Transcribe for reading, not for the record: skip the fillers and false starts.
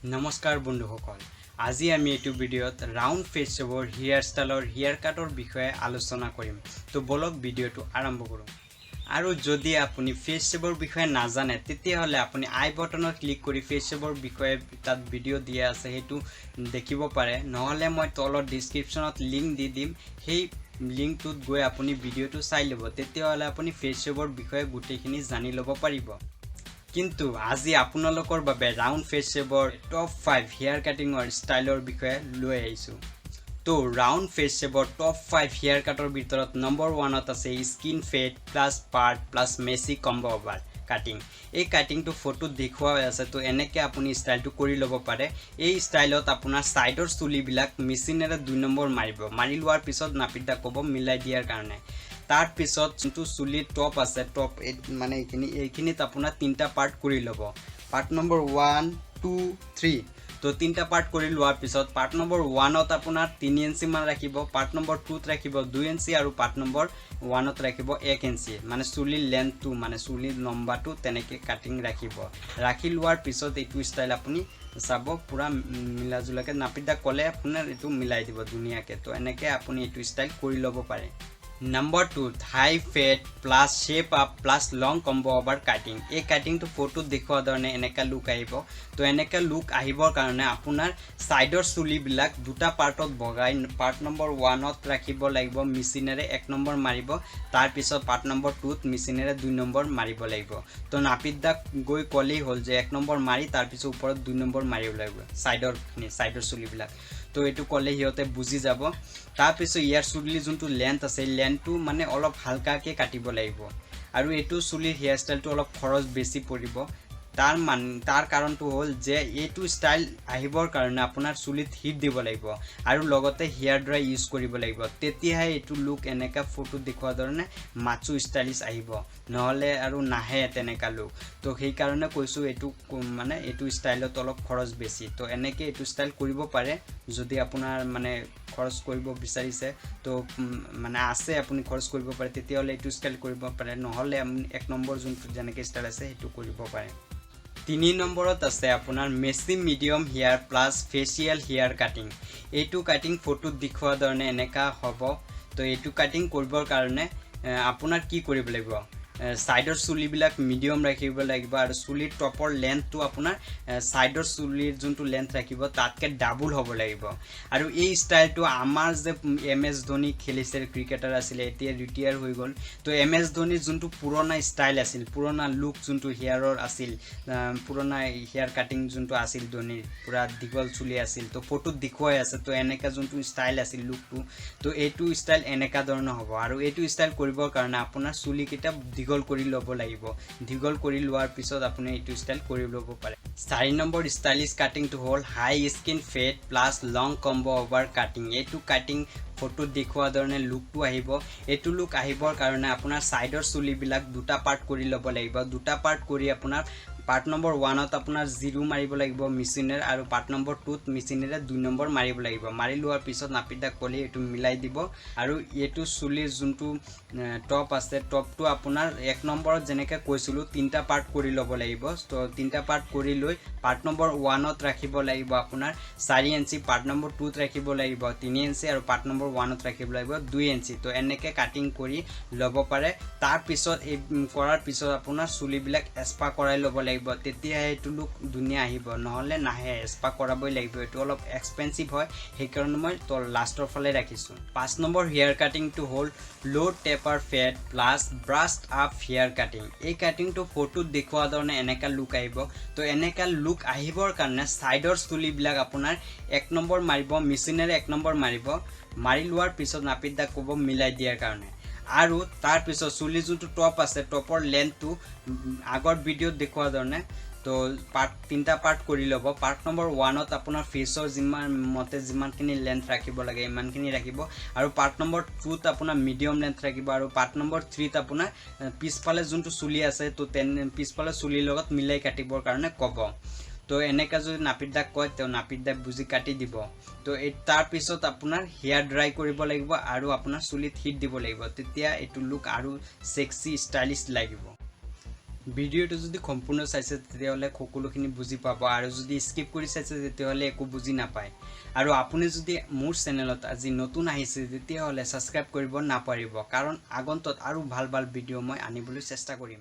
নমস্কাৰ বন্ধুসকল আজি আমি এইটো ভিডিঅ'ত ৰাউণ্ড ফেস শেভৰ হেয়াৰ ষ্টাইলৰ হেয়াৰ কাটৰ বিষয়ে আলোচনা কৰিম তো বলক ভিডিঅ'টো আৰম্ভ কৰোঁ আৰু যদি আপুনি ফেস শেভৰ বিষয়ে নাজানে তেতিয়াহলে আপুনি আই বটনত ক্লিক কৰি ফেস শেভৰ বিষয়ে তাত ভিডিঅ' দিয়া আছে হেতু দেখিব পাৰে নহলে মই তলত ডেসক্ৰিপচনত লিংক দি দিম সেই লিংকটোত গৈ আপুনি ভিডিঅ'টো চাই ল'ব তেতিয়াহলে আপুনি ফেস শেভৰ বিষয়ে গুটেইখিনি জানি ল'ব পাৰিব কিন্তু আজি আপোনালোকৰ বাবে ৰাউণ্ড ফেস শেভৰ টপ 5 হেয়াৰ কাটিংৰ ষ্টাইলৰ বিষয়ে লৈ আহিছো তো ৰাউণ্ড ফেস শেভৰ টপ 5 হেয়াৰ কাটৰ ভিতৰত নম্বৰ 1ত আছে skin fade plus part plus messy comb over cutting এই কাটিংটো ফটো দেখুৱা আছে তো এনেকে আপুনি ষ্টাইলটো কৰি ল'ব পাৰে এই ষ্টাইলত আপোনাৰ সাইডৰ চুলিবিলাক মেচিনেৰে 2 নম্বৰ মাৰি লোৱাৰ পিছত নাপিতদা ক'ব মিলাই দিয়াৰ কাৰণে তাৰ পিছত যোনটো চুলি টপ আছে টপ মানে এইখিনিত আপোনাৰ তিনটা পাৰ্ট কৰি ল'ব পাৰ্ট নম্বৰ 1 2 3 তো তিনটা পাৰ্ট কৰি লোৱাৰ পিছত পাৰ্ট নম্বৰ 1ত আপোনাৰ 3 ইঞ্চি মান ৰাখিব পাৰ্ট নম্বৰ 2ত ৰাখিব 2 ইঞ্চি আৰু পাৰ্ট নম্বৰ 1ত ৰাখিব 1 ইঞ্চি মানে চুলি লেন্থটো মানে চুলি লম্বাটো তেনেকে কাটিং ৰাখিব ৰাখি লোৱাৰ পিছত এইটো ষ্টাইল আপুনি চাব পুৰা মিলা জুলাকে নাপিতদা ক'লে আপোনাৰ এইটো মিলাই দিব ধুনিয়াকে তো এনেকে আপুনি এইটো ষ্টাইল কৰি ল'ব পাৰে Number 2 high fat plus shape up plus long combo over cutting এই কাটিংটো ফটো দেখুৱা ধৰণে এনেকা লুক আহিব তো এনেকা লুক আহিবৰ কাৰণে আপোনাৰ সাইডৰ চুলি বিলাক দুটা পাৰ্টত বগাই পাৰ্ট নম্বৰ 1ত ৰাখিব লাগিব মেচিনেৰে 1 নম্বৰ মাৰিব তাৰ পিছত পাৰ্ট নম্বৰ 2ত মেচিনেৰে 2 নম্বৰ মাৰিব লাগিব তো নাপিতদা গৈ কলি হল যে 1 নম্বৰ মাৰি তাৰ পিছত ওপৰত 2 নম্বৰ মাৰিব লাগিব সাইডৰ চুলি বিলাক তো এটু কলে হিয়তে বুজি যাব তাৰ পিছত ইয়াৰ চুলি যোনটো লেন্থ আছে লেন্থটো মানে অলপ হালকাকে কাটিব লাগিব আৰু এটু চুলিৰ হেয়াৰ ষ্টাইলটো অলপ খৰচ বেছি পৰিব তাৰ কাৰণটো হ'ল যে এটু ষ্টাইল আহিবৰ কাৰণে আপোনাৰ চুলিত হিট দিব লাগিব আৰু লগতে হেয়াৰ ড্ৰাই ইউজ কৰিব লাগিব তেতিয়াহে এটু লুক এনেকা ফটো দেখুৱা ধৰণে মাচু ষ্টাইলিশ আহিব নহলে আৰু নাহে তেনেকা লুক তো সেই কাৰণে কৈছো এটু মানে এটু ষ্টাইলত অলপ খৰচ বেছি তো এনেকে এটু ষ্টাইল কৰিব পাৰে যদি আপোনাৰ মানে খৰচ কৰিব বিচাৰিছে তো মানে আছে আপুনি খৰচ কৰিব পাৰে তেতিয়াহলে এটু ষ্টাইল কৰিব পাৰে নহলে এক নম্বৰ যোনটো যেনেকে ষ্টাইল আছে হেতু কৰিব পাৰে 3 নম্বৰত আছে আপোনাৰ Messi medium hair plus facial hair cutting এইটো কাটিং ফটো দেখুৱা ধৰণে এনেকা হ'ব তো এইটো কাটিং কৰিবৰ কাৰণে আপোনাৰ কি কৰিব লাগিব সাইডৰ চুলি বিলাক মিডিয়াম ৰাখিব লাগিব আৰু চুলিৰ টপৰ লেন্থটো আপোনাৰ সাইডৰ চুলিৰ যোনটো লেন্থ ৰাখিব তাতকে ডাবল হ'ব লাগিব আৰু এই ষ্টাইলটো আমাৰ যে এমএস ধোনি খেলিছে ক্ৰিকেটাৰ আছিল এতিয়া ৰিটায়াৰ হৈ গল তো এমএস ধোনিৰ যোনটো পুৰণা ষ্টাইল আছিল পুৰণা লুক যোনটো হেয়াৰৰ আছিল পুৰণা হেয়াৰ কাটিং যোনটো আছিল ধোনিৰ পুৰা দীঘল চুলি আছিল তো ফটো দেখুৱাই আছে তো এনেকা যোনটো ষ্টাইল আছিল লুকটো তো এইটো ষ্টাইল এনেকা ধৰণৰ হ'ব আৰু এইটো ষ্টাইল কৰিবৰ কাৰণে আপোনাৰ চুলি কিটা দীঘল কৰি ল'ব লাগিব দীঘল কৰি লোৱাৰ পিছত আপুনি এইটো ষ্টাইল কৰি ল'ব পাৰে 4 নম্বৰ ষ্টাইলিশ কাটিংটো হ'ল হাই স্কিন ফেড প্লাস লং কম্বো ওভাৰ কাটিং এইটো কাটিং ফটো দেখুৱা ধৰণে লুকটো আহিব এইটো লুক আহিবৰ কাৰণে আপোনাৰ সাইডৰ চুলি বিলাক দুটা পাৰ্ট কৰি ল'ব লাগিব দুটা পাৰ্ট কৰি আপোনাৰ পাৰ্ট নম্বৰ 1ত আপোনাৰ 0 মাৰিব লাগিব মেচিনেৰ আৰু পাৰ্ট নম্বৰ 2ত মেচিনেৰে 2 নম্বৰ মাৰিব লাগিব মাৰি লোৱাৰ পিছত নাপিতদা কলি এটো মিলাই দিব আৰু এটো চুলিৰ যোনটো টপ আছে টপটো আপোনাৰ 1 নম্বৰত যেনেকৈ কৈছিলো তিনটা পাৰ্ট কৰি ল'ব লাগিব তো তিনটা পাৰ্ট কৰি লৈ পাৰ্ট নম্বৰ 1ত ৰাখিব লাগিব আপোনাৰ 4 ইঞ্চি পাৰ্ট নম্বৰ 2ত ৰাখিব লাগিব 3 ইঞ্চি আৰু পাৰ্ট নম্বৰ 1ত ৰাখিব লাগিব 2 ইঞ্চি তো এনেকে কাটিং কৰি ল'ব পাৰে তাৰ পিছত এই কৰাৰ পিছত আপোনাৰ চুলি বিলাক এস্পা কৰাই ল'ব লাগিব তেতিয়া এটো লুক ধুনিয়া আহিব নহলে নাহে স্পা কৰাবই লাগিব এটো অলপ এক্সপেন্সিভ হয় সেই কাৰণে মই তো লাষ্টৰ ফালে ৰাখিছো 5 নম্বৰ হেয়াৰ কাটিংটো হ'ল low taper fade plus brushed up hair cutting এই কাটিংটো ফটো দেখুৱা ধৰণে এনেকা লুক আহিব তো এনেকা লুক আহিবৰ কাৰণে সাইডৰ চুলি বিলাক আপোনাৰ 1 নম্বৰ মাৰিব মেচিনেৰে 1 নম্বৰ মাৰিব মাৰি লোৱাৰ পিছত নাপিতদা ক'ব মিলাই দিয়াৰ কাৰণে আৰু তাৰ পিছত চুলি যোনটো টপ আছে টপৰ লেন্থটো আগৰ ভিডিঅ'ত দেখুৱা ধৰণে তো পাৰ্ট তিনটা পাৰ্ট কৰি ল'ব পাৰ্ট নম্বৰ 1ত আপোনাৰ ফেসৰ যিমানখিনি লেন্থ ৰাখিব লাগে ইমানখিনি ৰাখিব আৰু পাৰ্ট নম্বৰ 2ত আপোনাৰ মিডিয়াম লেন্থ ৰাখিব আৰু পাৰ্ট নম্বৰ 3ত আপোনাৰ পিছফালে যোনটো চুলি আছে তো পিছফালে চুলিৰ লগত মিলাই কাটিবৰ কাৰণে ক'ব তো এনেকা যদি নাপিতদা কয় তো নাপিতদা বুজি কাটি দিব তো তাৰ পিছত আপোনাৰ হেয়াৰ ড্ৰাই কৰিব লাগিব আৰু আপোনাৰ চুলিত হিট দিব লাগিব তেতিয়া এটো লুক আৰু সেক্সি ষ্টাইলিশ লাগিব ভিডিঅ'টো যদি সম্পূৰ্ণ চাইছে তেতিয়াহ'লে সকলোখিনি বুজি পাব আৰু যদি স্কিপ কৰি চাইছে তেতিয়াহ'লে একো বুজি নাপায় আৰু আপুনি যদি মোৰ চেনেলত আজি নতুন আহিছে তেতিয়াহ'লে সাবস্ক্ৰাইব কৰিব নাপাৰিব কাৰণ আগন্তত আৰু ভাল ভাল ভিডিঅ' মই আনিবলৈ চেষ্টা কৰিম